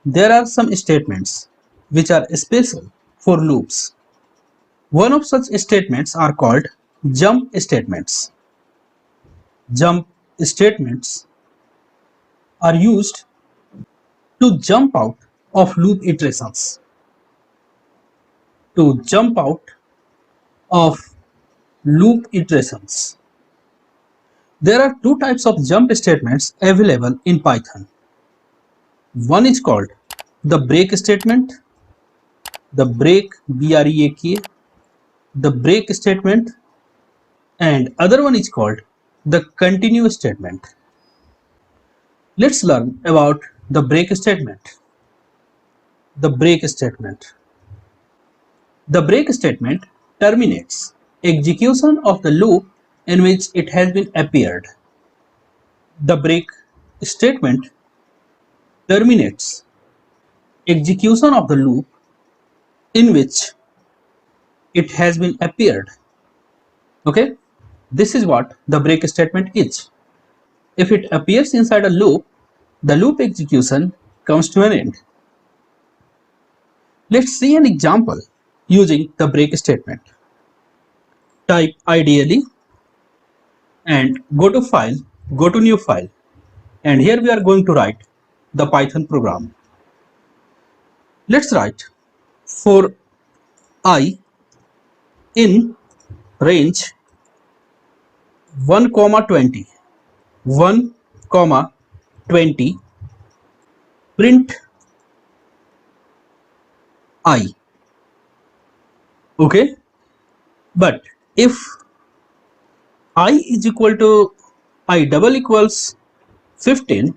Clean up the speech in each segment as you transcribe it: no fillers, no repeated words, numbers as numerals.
there are some statements which are special for loops. One of such statements are called jump statements. Jump statements are used to jump out of loop iterations. To jump out of loop iterations. There are two types of jump statements available in Python. One is called the break statement, the break, B-R-E-A-K, the break statement, and other one is called the continue statement. Let's learn about the break statement. The break statement. The break statement terminates execution of the loop in which it has been appeared. The break statement terminates execution of the loop in which it has been appeared. Okay, this is what the break statement is. If it appears inside a loop, the loop execution comes to an end. Let's see an example using the break statement. Type IDLE and go to file, go to new file, and here we are going to write the Python program. Let's write for I in range 1, 20, 1, 20, print I. Okay, but if I is equal to I double equals 15,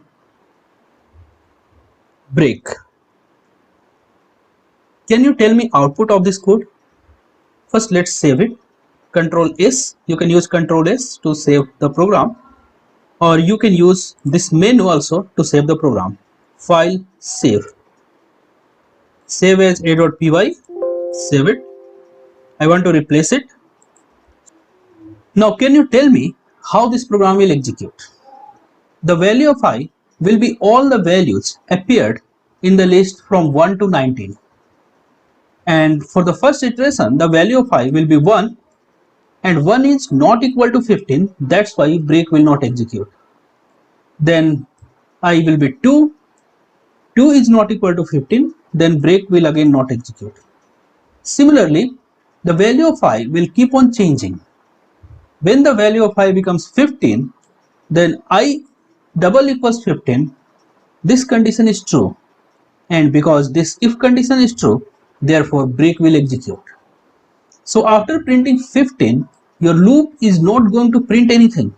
break. Can you tell me output of this code? First, let's save it. Control S, you can use Control S to save the program, or you can use this menu also to save the program. File, save. Save as a.py, save it. I want to replace it. Now, can you tell me how this program will execute? The value of I will be all the values appeared in the list from 1 to 19. And for the first iteration, the value of I will be 1, and 1 is not equal to 15, that's why break will not execute. Then I will be 2, 2 is not equal to 15, then break will again not execute. Similarly, the value of I will keep on changing. When the value of I becomes 15, then I double equals 15, this condition is true, and because this if condition is true, therefore break will execute. So after printing 15, your loop is not going to print anything.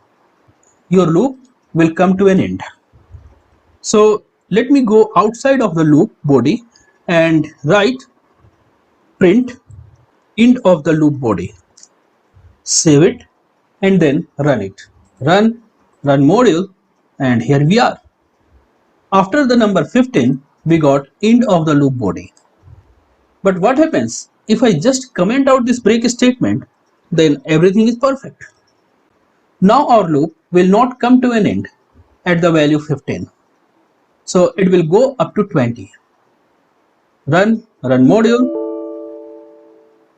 Your loop will come to an end. So let me go outside of the loop body and write print end of the loop body. Save it and then run it. Run module, and here we are. After the number 15, we got end of the loop body. But what happens if I just comment out this break statement? Then everything is perfect. Now our loop will not come to an end at the value 15. So it will go up to 20. Run module.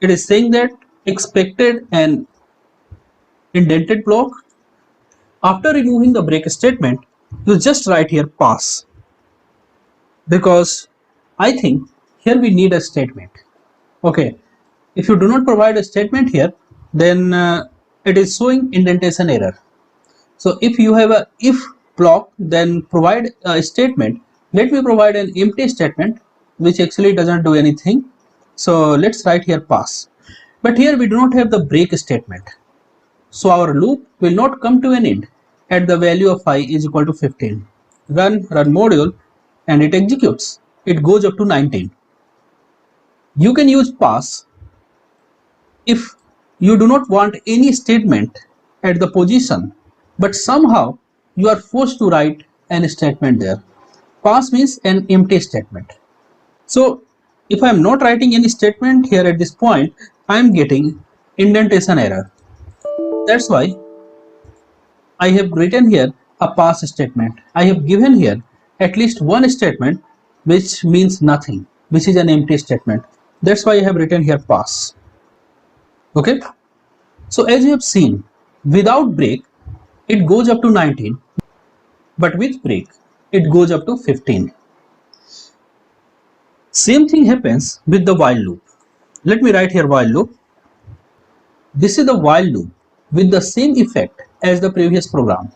It is saying that expected an indented block. After removing the break statement, you just write here pass, because I think here we need a statement. Okay, if you do not provide a statement here, then it is showing indentation error. So if you have a if block, then provide a statement. Let me provide an empty statement which actually doesn't do anything. So let's write here pass. But here we do not have the break statement. So our loop will not come to an end at the value of I is equal to 15. Run module, and it executes. It goes up to 19. You can use pass if you do not want any statement at the position, but somehow you are forced to write an statement there. Pass means an empty statement. So if I am not writing any statement here at this point, I am getting indentation error. That's why I have written here a pass statement. I have given here at least one statement which means nothing, which is an empty statement. That's why I have written here pass. Okay. So as you have seen, without break, it goes up to 19, but with break, it goes up to 15. Same thing happens with the while loop. Let me write here while loop. This is the while loop with the same effect as the previous program.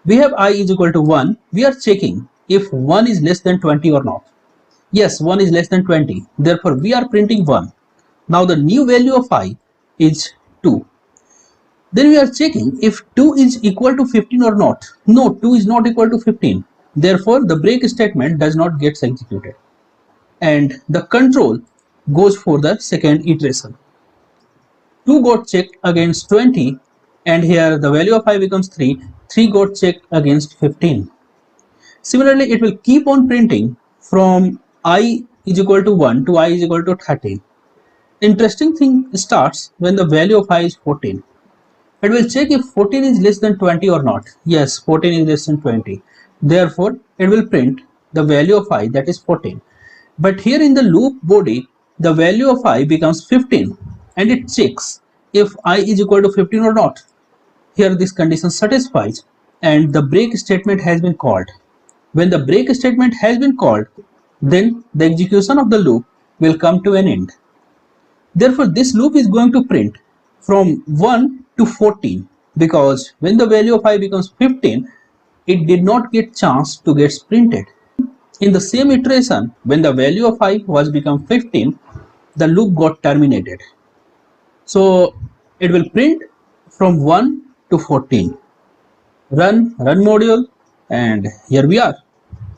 We have I is equal to 1. We are checking if 1 is less than 20 or not. Yes, 1 is less than 20. Therefore, we are printing 1. Now the new value of I is 2. Then we are checking if 2 is equal to 15 or not. No, 2 is not equal to 15. Therefore, the break statement does not get executed. And the control goes for the second iteration. 2 got checked against 20, and here the value of I becomes 3. 3 got checked against 15. Similarly, it will keep on printing from I is equal to 1 to I is equal to 13. Interesting thing starts when the value of I is 14. It will check if 14 is less than 20 or not. Yes, 14 is less than 20. Therefore, it will print the value of I, that is 14. But here in the loop body, the value of I becomes 15, and it checks if I is equal to 15 or not. Here this condition satisfies and the break statement has been called. When the break statement has been called, then the execution of the loop will come to an end. Therefore, this loop is going to print from 1 to 14, because when the value of I becomes 15, it did not get chance to get printed. In the same iteration, when the value of I was become 15, the loop got terminated. So it will print from 1 to 14. Run module, and here we are.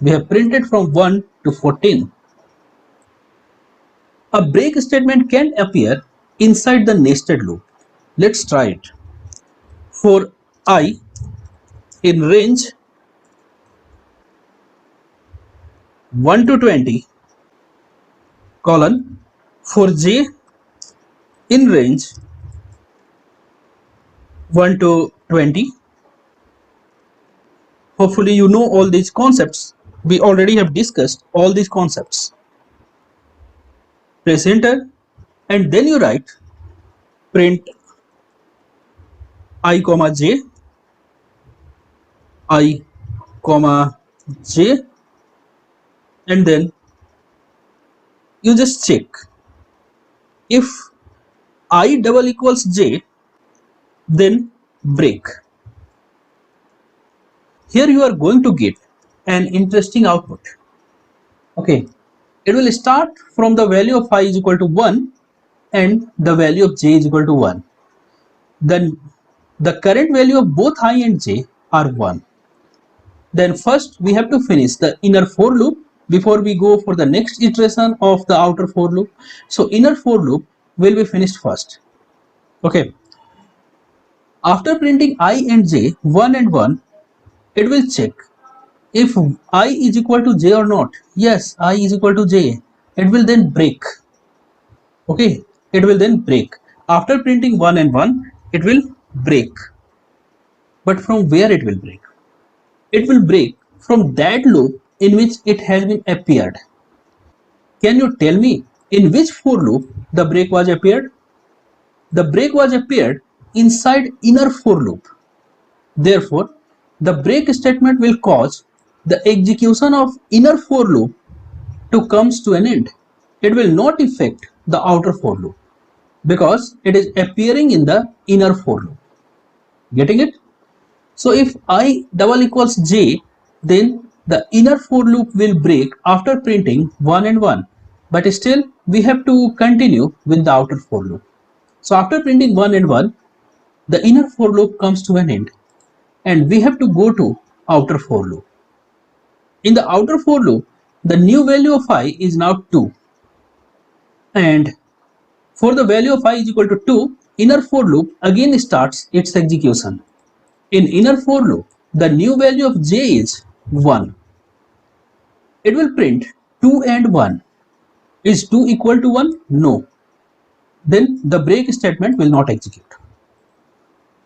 We have printed from 1 to 14. A break statement can appear inside the nested loop. Let's try it. For I in range 1 to 20, colon, for j in range 1 to 20. Hopefully you know all these concepts. We already have discussed all these concepts. Press enter, and then you write print I comma j, I comma j, and then you just check if I double equals j, then break. Here you are going to get an interesting output. Okay, it will start from the value of I is equal to 1 and the value of j is equal to 1. Then the current value of both I and j are 1. Then first we have to finish the inner for loop before we go for the next iteration of the outer for loop. So inner for loop will be finished first. Okay. After printing I and j 1 and 1, it will check if I is equal to j or not. Yes, I is equal to j. It will then break. Okay, it will then break. After printing 1 and 1, it will break. But from where it will break? It will break from that loop in which it has been appeared. Can you tell me in which for loop the break was appeared? The break was appeared inside inner for loop. Therefore, the break statement will cause the execution of inner for loop to comes to an end. It will not affect the outer for loop because it is appearing in the inner for loop. Getting it? So if I double equals j, then the inner for loop will break after printing 1 and 1. But still we have to continue with the outer for loop. So after printing 1 and 1, the inner for loop comes to an end and we have to go to outer for loop. In the outer for loop, the new value of I is now 2. And for the value of I is equal to 2, inner for loop again starts its execution. In inner for loop, the new value of j is 1. It will print 2 and 1. Is 2 equal to 1? No. Then the break statement will not execute.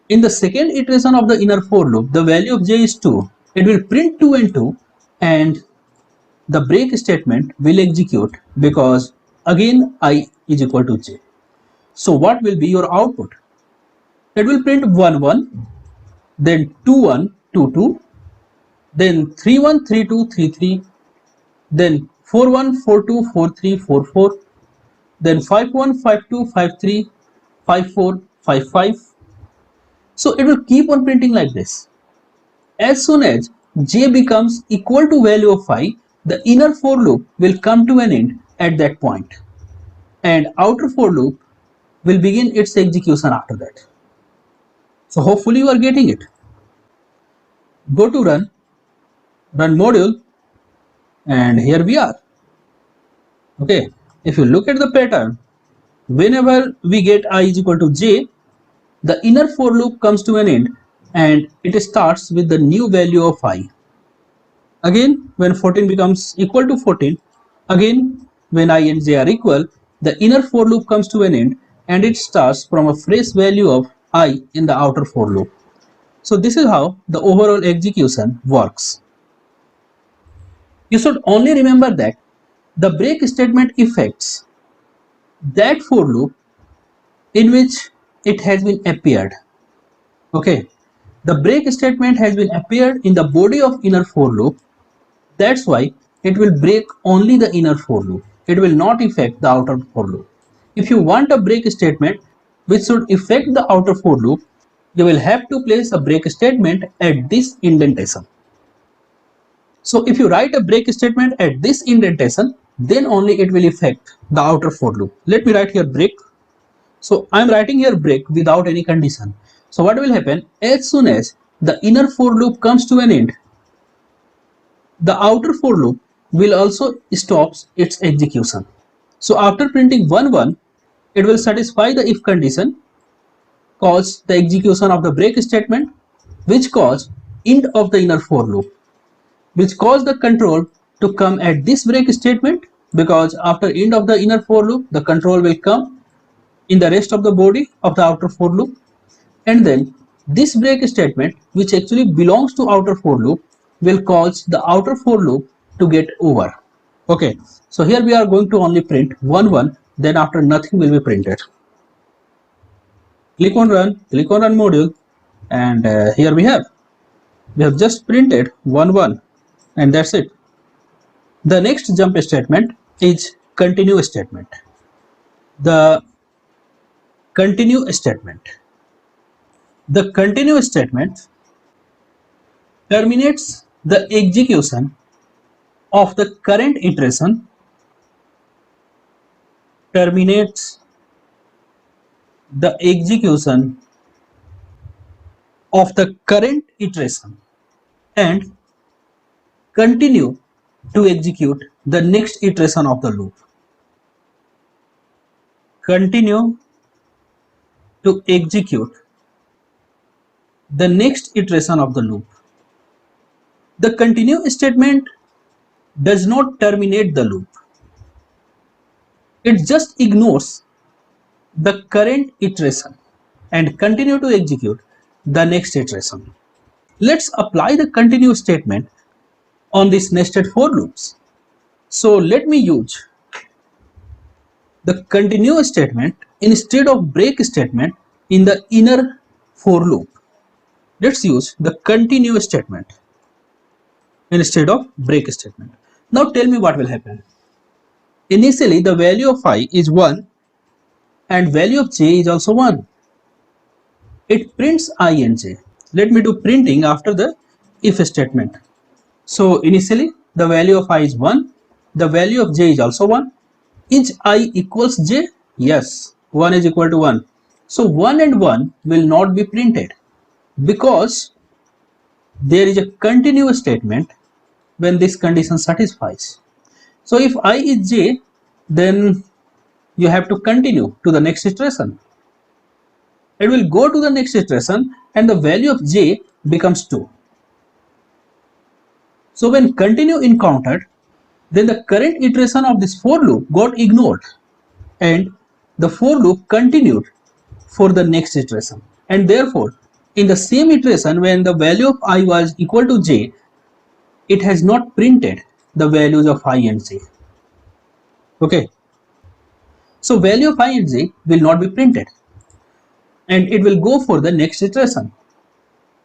In the second iteration of the inner for loop, the value of j is 2. It will print 2 and 2, and the break statement will execute because again I is equal to j. So what will be your output? It will print 1 1, then 2 1 2 2, then 3 1 3 2 3 3, then 4 1 4 2 4 3 4 4, then 5 1 5 2 5 3 5 4 5 5. So it will keep on printing like this. As soon as j becomes equal to value of 5, the inner for loop will come to an end at that point, and outer for loop will begin its execution after that. So hopefully you are getting it. Go to run module, and here we are. Okay, if you look at the pattern, whenever we get I is equal to j, the inner for loop comes to an end and it starts with the new value of I. Again, when 14 becomes equal to 14, again when I and j are equal, the inner for loop comes to an end and it starts from a fresh value of I in the outer for loop. So this is how the overall execution works. You should only remember that the break statement affects that for loop in which it has been appeared. Okay, the break statement has been appeared in the body of inner for loop. That's why it will break only the inner for loop. It will not affect the outer for loop. If you want a break statement which should affect the outer for loop, you will have to place a break statement at this indentation. So if you write a break statement at this indentation, then only it will affect the outer for loop. Let me write here break. So I am writing here break without any condition. So what will happen? As soon as the inner for loop comes to an end, the outer for loop will also stop its execution. So after printing 1 1, it will satisfy the if condition, cause the execution of the break statement, which cause end of the inner for loop, which cause the control to come at this break statement, because after end of the inner for loop, the control will come in the rest of the body of the outer for loop, and then this break statement, which actually belongs to outer for loop, will cause the outer for loop to get over. Okay, so here we are going to only print 1 1, then after nothing will be printed. Click on run module, and here we have just printed 1 1, and that's it. The next jump statement is continue statement. The continue statement terminates the execution of the current iteration, and continue to execute the next iteration of the loop. Continue to execute the next iteration of the loop. The continue statement does not terminate the loop. It just ignores the current iteration and continue to execute the next iteration. Let's apply the continue statement on these nested for loops. So let me use the continue statement instead of break statement in the inner for loop. Let's use the continue statement instead of break statement. Now tell me what will happen. Initially the value of I is 1 and value of j is also 1. It prints I and j. Let me do printing after the if statement. So initially the value of I is 1, the value of j is also 1. Is I equals j? Yes, 1 is equal to 1. So 1 and 1 will not be printed because there is a continue statement when this condition satisfies. So if I is j, then you have to continue to the next iteration. It will go to the next iteration and the value of j becomes 2. So when continue encountered, then the current iteration of this for loop got ignored and the for loop continued for the next iteration, and therefore in the same iteration when the value of I was equal to j, it has not printed the values of I and j. Okay, so value of I and j will not be printed, and it will go for the next iteration.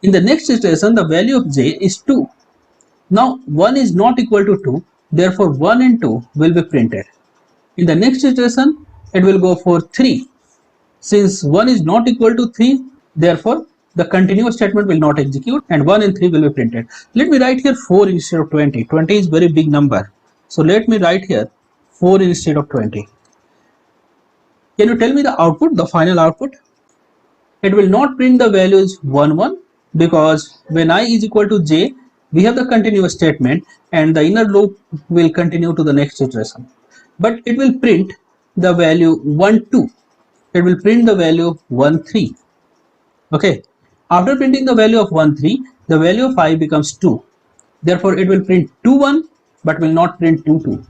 In the next iteration, the value of j is 2. Now 1 is not equal to 2, therefore 1 and 2 will be printed. In the next iteration, it will go for 3. Since 1 is not equal to 3, therefore the continuous statement will not execute and 1 and 3 will be printed. Let me write here 4 instead of 20. 20 is very big number. So let me write here 4 instead of 20. Can you tell me the output, the final output? It will not print the values 1, 1 because when I is equal to j, we have the continuous statement and the inner loop will continue to the next iteration. But it will print the value 1, 2. It will print the value 1, 3. Okay. After printing the value of 1, 3, the value of I becomes 2. Therefore, it will print 2, 1 but will not print 2, 2.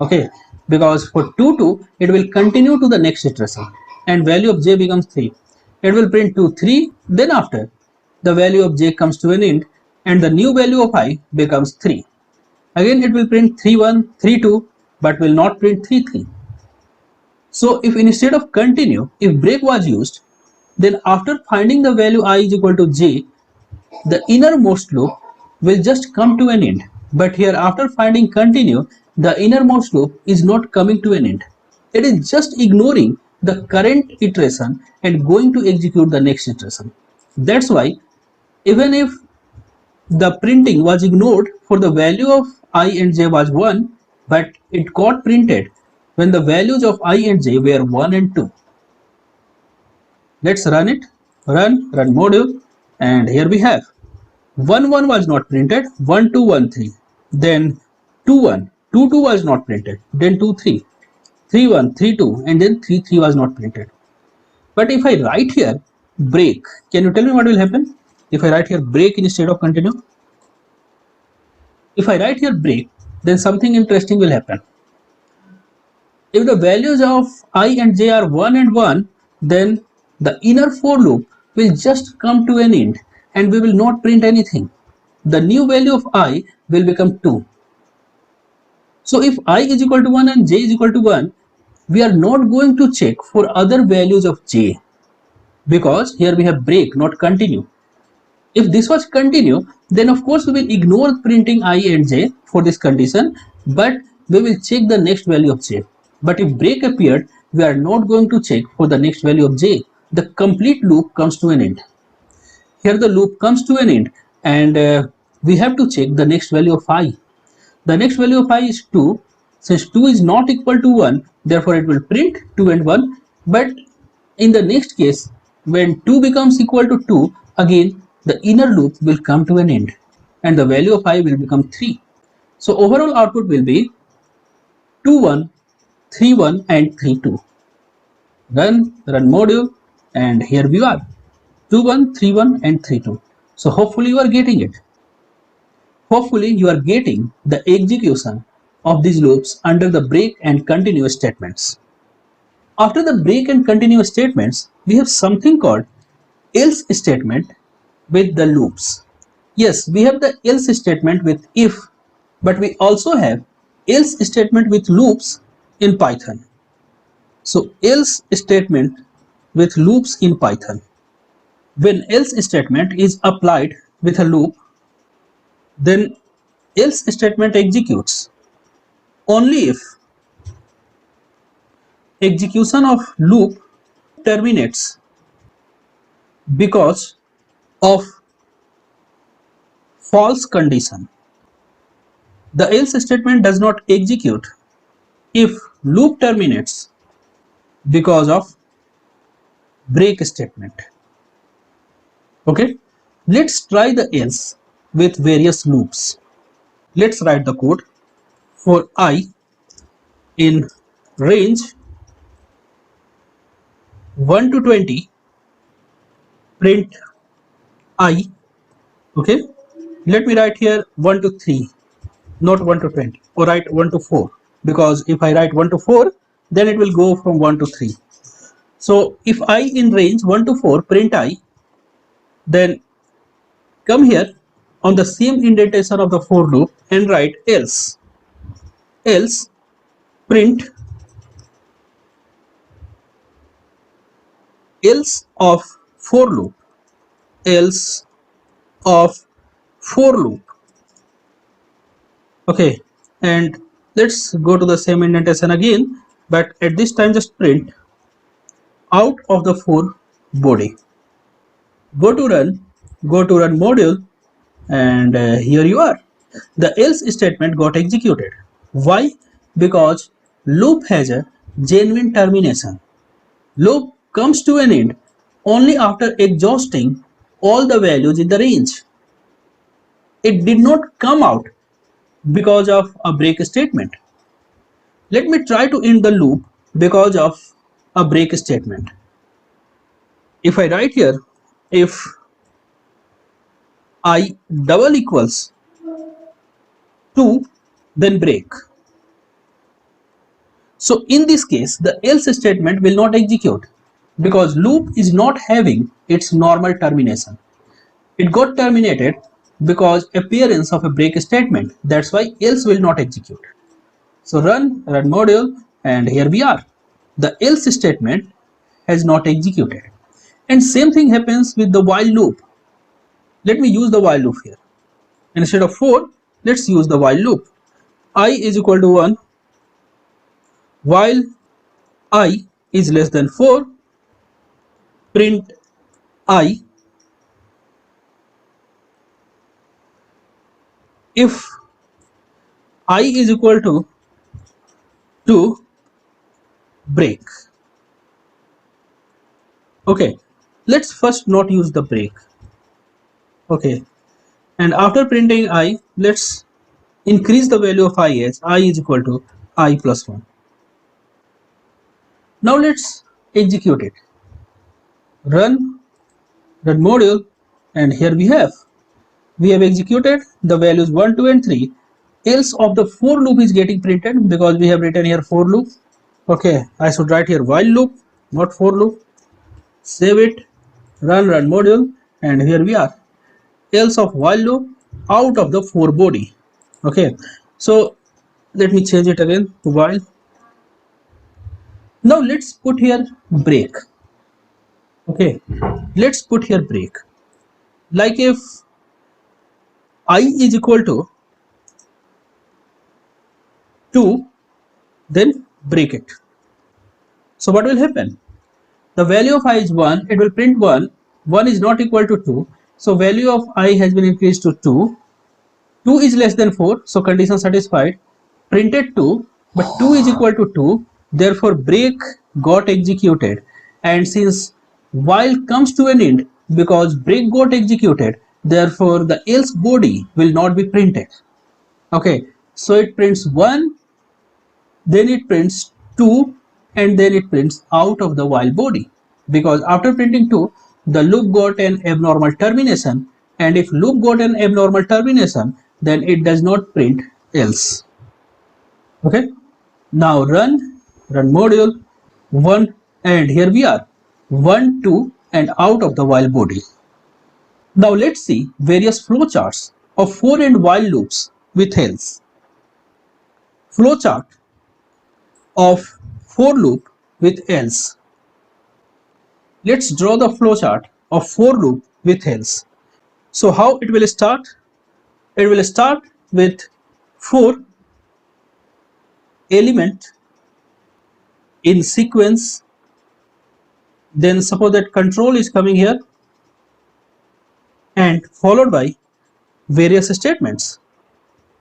Okay. Because for 2, 2, it will continue to the next iteration and value of j becomes 3. It will print 2, 3. Then after, the value of j comes to an end and the new value of I becomes 3. Again, it will print 3, 1, 3, 2 but will not print 3, 3. So if instead of continue, if break was used, then after finding the value I is equal to j, the innermost loop will just come to an end. But here after finding continue, the innermost loop is not coming to an end. It is just ignoring the current iteration and going to execute the next iteration. That's why even if the printing was ignored for the value of I and j was 1, but it got printed when the values of I and j were 1 and 2. Let's run it. Run module, and here we have 1, 1 was not printed, 1, 2, 1, 3. Then 2, 1, 2, 2 was not printed, then 2, 3, 3, 1, 3, 2, and then 3, 3 was not printed. But if I write here break, can you tell me what will happen? If I write here break instead of continue, if I write here break, then something interesting will happen. If the values of I and j are 1 and 1, then the inner for loop will just come to an end and we will not print anything. The new value of I will become 2. So if I is equal to 1 and j is equal to 1, we are not going to check for other values of j because here we have break, not continue. If this was continue, then of course we will ignore printing I and j for this condition, but we will check the next value of j. But if break appeared, we are not going to check for the next value of j. The complete loop comes to an end. Here the loop comes to an end and we have to check the next value of I. The next value of I is 2. Since 2 is not equal to 1, therefore it will print 2 and 1. But in the next case, when 2 becomes equal to 2, again the inner loop will come to an end and the value of I will become 3. So overall output will be 2, 1, 3, 1 and 3, 2. Run module, and here we are 2, 1, 3, 1 and 3, 2. So hopefully you are getting it. Hopefully you are getting the execution of these loops under the break and continue statements. After the break and continue statements, we have something called else statement with the loops. Yes, we have the else statement with if, but we also have else statement with loops in Python. So else statement with loops in Python. When else statement is applied with a loop, then else statement executes only if execution of loop terminates because of false condition. The else statement does not execute if loop terminates because of break statement. Okay, let's try the else with various loops. Let's write the code. For I in range 1 to 20, print I. Okay, let me write here 1 to 3, not 1 to 20, or write 1 to 4, because if I write 1 to 4, then it will go from 1 to 3. So if I in range 1 to 4 print I, then come here on the same indentation of the for loop and write else. else print else of for loop, else of for loop. Okay, and let's go to the same indentation again, but at this time just print out of the for body. Go to run module, and here you are. The else statement got executed. Why? Because loop has a genuine termination. Loop comes to an end only after exhausting all the values in the range. It did not come out because of a break statement. Let me try to end the loop because of a break statement. If I write here, if I double equals 2, then break. So in this case, the else statement will not execute because loop is not having its normal termination. It got terminated because appearance of a break statement. That's why else will not execute. So run module, and here we are. The else statement has not executed. And same thing happens with the while loop. Let me use the while loop here. Instead of 4, let's use the while loop. I is equal to 1 while I is less than 4, print I. If I is equal to 2, break. Okay, let's first not use the break. Okay, and after printing I, let's increase the value of I as I is equal to I plus 1. Now let's execute it. Run module, and here we have executed the values 1, 2 and 3. Else of the for loop is getting printed because we have written here for loop. Okay, I should write here while loop, not for loop. Save it, run module, and here we are. Else of while loop out of the for body. Okay, so let me change it again to while. Now let's put here break. Okay, let's put here break. Like if I is equal to 2, then break it. So what will happen? The value of I is 1, it will print 1. 1 is not equal to 2. So value of I has been increased to 2. 2 is less than 4, so condition satisfied. Printed 2, but 2 is equal to 2. Therefore break got executed. And since while comes to an end, because break got executed, therefore the else body will not be printed. Okay, so it prints 1, then it prints 2, and then it prints out of the while body, because after printing 2 the loop got an abnormal termination, and if loop got an abnormal termination then it does not print else. Okay, now run module 1, and here we are 1, 2 and out of the while body. Now let's see various flowcharts of for and while loops with else. Flowchart of for loop with else. Let's draw the flowchart of for loop with else. So how it will start? It will start with for element in sequence. Then suppose that control is coming here, and followed by various statements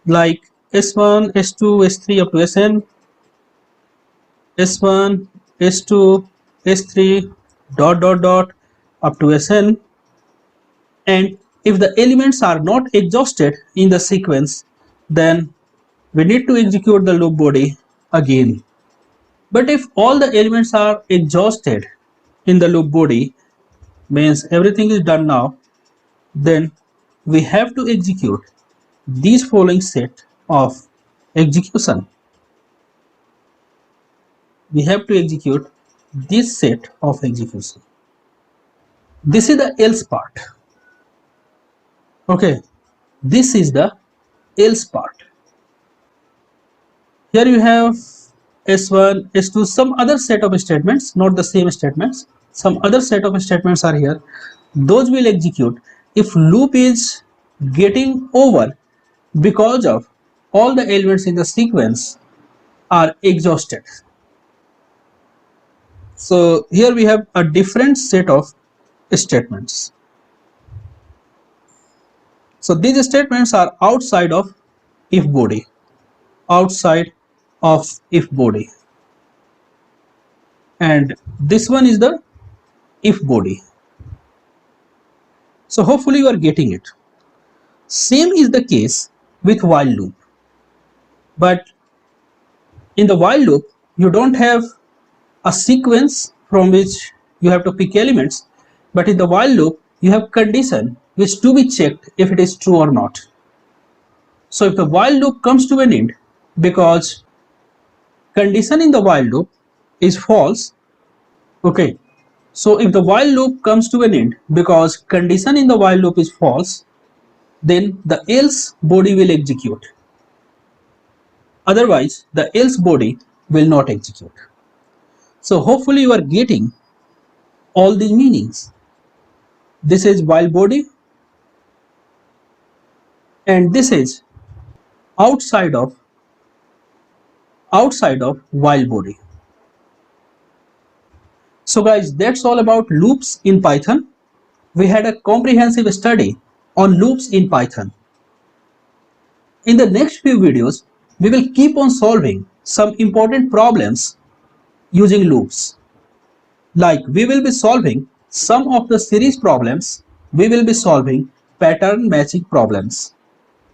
like S1, S2, S3 up to Sn, S1, S2, S3 dot up to Sn. And if the elements are not exhausted in the sequence, then we need to execute the loop body again. But if all the elements are exhausted in the loop body, means everything is done now, then we have to execute these following set of execution. We have to execute this set of execution. This is the else part. Okay, this is the else part. Here you have S1, S2, some other set of statements, not the same statements. Some other set of statements are here. Those will execute if loop is getting over because of all the elements in the sequence are exhausted. So here we have a different set of statements. So these statements are outside of if body, outside of if body, and this one is the if body. So hopefully you are getting it. Same is the case with while loop, but in the while loop you don't have a sequence from which you have to pick elements, but in the while loop you have condition which to be checked if it is true or not. So if the while loop comes to an end because condition in the while loop is false, okay, so if the while loop comes to an end because condition in the while loop is false, then the else body will execute. Otherwise, the else body will not execute. So hopefully you are getting all these meanings. This is while body and this is outside of while body. So guys, that's all about loops in Python. We had a comprehensive study on loops in Python. In the next few videos, we will keep on solving some important problems using loops. Like we will be solving some of the series problems, we will be solving pattern matching problems.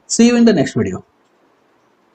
See you in the next video.